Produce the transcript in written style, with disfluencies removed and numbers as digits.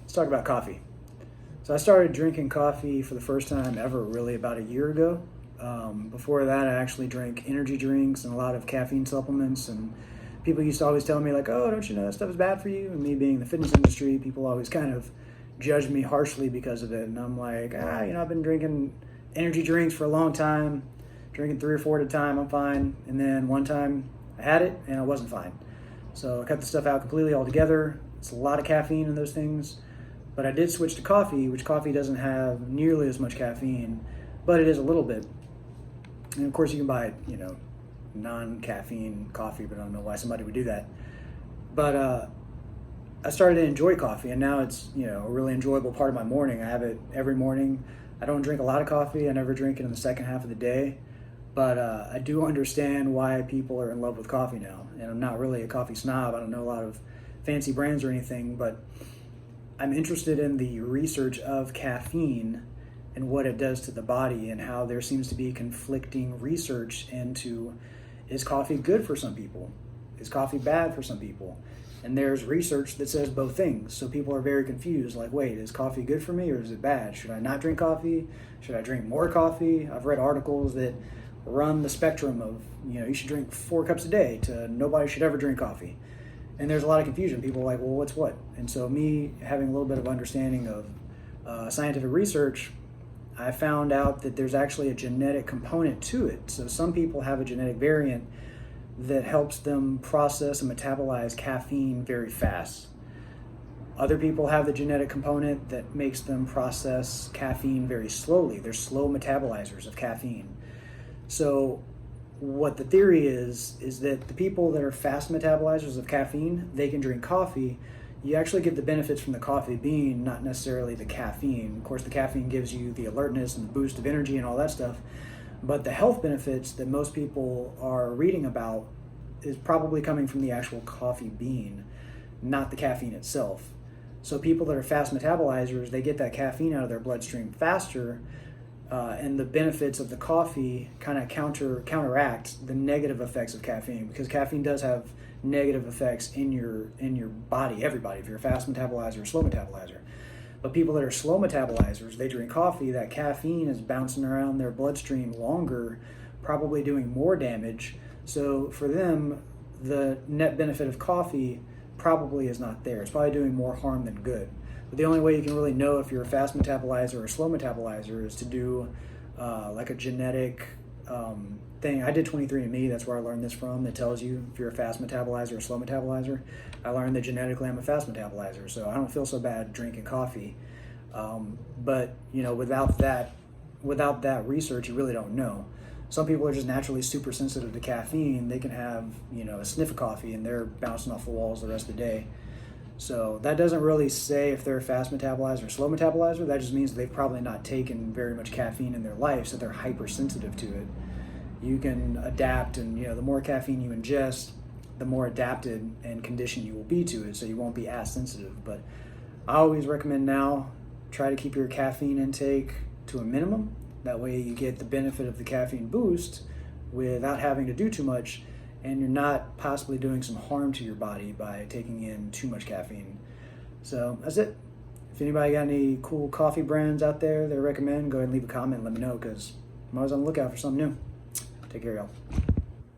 Let's talk about coffee. So I started drinking coffee for the first time ever really about a year ago. Before that, I actually drank energy drinks and a lot of caffeine supplements. And people used to always tell me like, "Oh, don't you know that stuff is bad for you?" And me being in the fitness industry, people always kind of judged me harshly because of it. And I'm like, I've been drinking energy drinks for a long time, drinking 3 or 4 at a time. I'm fine. And then one time I had it and I wasn't fine. So I cut the stuff out completely altogether. It's a lot of caffeine in those things. But I did switch to coffee, which coffee doesn't have nearly as much caffeine, but it is a little bit. And of course you can buy, non-caffeine coffee, but I don't know why somebody would do that. But I started to enjoy coffee, and now it's, a really enjoyable part of my morning. I have it every morning. I don't drink a lot of coffee. I never drink it in the second half of the day. But I do understand why people are in love with coffee now. And I'm not really a coffee snob. I don't know a lot of fancy brands or anything, but I'm interested in the research of caffeine and what it does to the body, and how there seems to be conflicting research into, is coffee good for some people? Is coffee bad for some people? And there's research that says both things. So people are very confused, like, wait, is coffee good for me or is it bad? Should I not drink coffee? Should I drink more coffee? I've read articles that run the spectrum of, you should drink 4 cups a day to nobody should ever drink coffee. And there's a lot of confusion. People are like, well, what's what? And so me having a little bit of understanding of scientific research, I found out that there's actually a genetic component to it. So some people have a genetic variant that helps them process and metabolize caffeine very fast. Other people have the genetic component that makes them process caffeine very slowly. They're slow metabolizers of caffeine. So what the theory is that the people that are fast metabolizers of caffeine, they can drink coffee. You actually get the benefits from the coffee bean, not necessarily the caffeine. Of course, the caffeine gives you the alertness and the boost of energy and all that stuff. But the health benefits that most people are reading about is probably coming from the actual coffee bean, not the caffeine itself. So people that are fast metabolizers, they get that caffeine out of their bloodstream faster, and the benefits of the coffee kind of counteract the negative effects of caffeine, because caffeine does have negative effects in your body, everybody, if you're a fast metabolizer or slow metabolizer. But people that are slow metabolizers, they drink coffee, that caffeine is bouncing around their bloodstream longer, probably doing more damage. So for them, the net benefit of coffee probably is not there. It's probably doing more harm than good. But the only way you can really know if you're a fast metabolizer or a slow metabolizer is to do like a genetic thing. I did 23andMe, that's where I learned this from. It tells you if you're a fast metabolizer or a slow metabolizer. I learned that genetically I'm a fast metabolizer, so I don't feel so bad drinking coffee. But without that research, you really don't know. Some people are just naturally super sensitive to caffeine. They can have a sniff of coffee and they're bouncing off the walls the rest of the day. So that doesn't really say if they're a fast metabolizer or slow metabolizer. That just means they've probably not taken very much caffeine in their life, so they're hypersensitive to it. You can adapt, and the more caffeine you ingest, the more adapted and conditioned you will be to it, so you won't be as sensitive. But I always recommend now, try to keep your caffeine intake to a minimum. That way you get the benefit of the caffeine boost without having to do too much, and you're not possibly doing some harm to your body by taking in too much caffeine. So that's it. If anybody got any cool coffee brands out there they recommend, go ahead and leave a comment and let me know, because I'm always on the lookout for something new. Take care, y'all.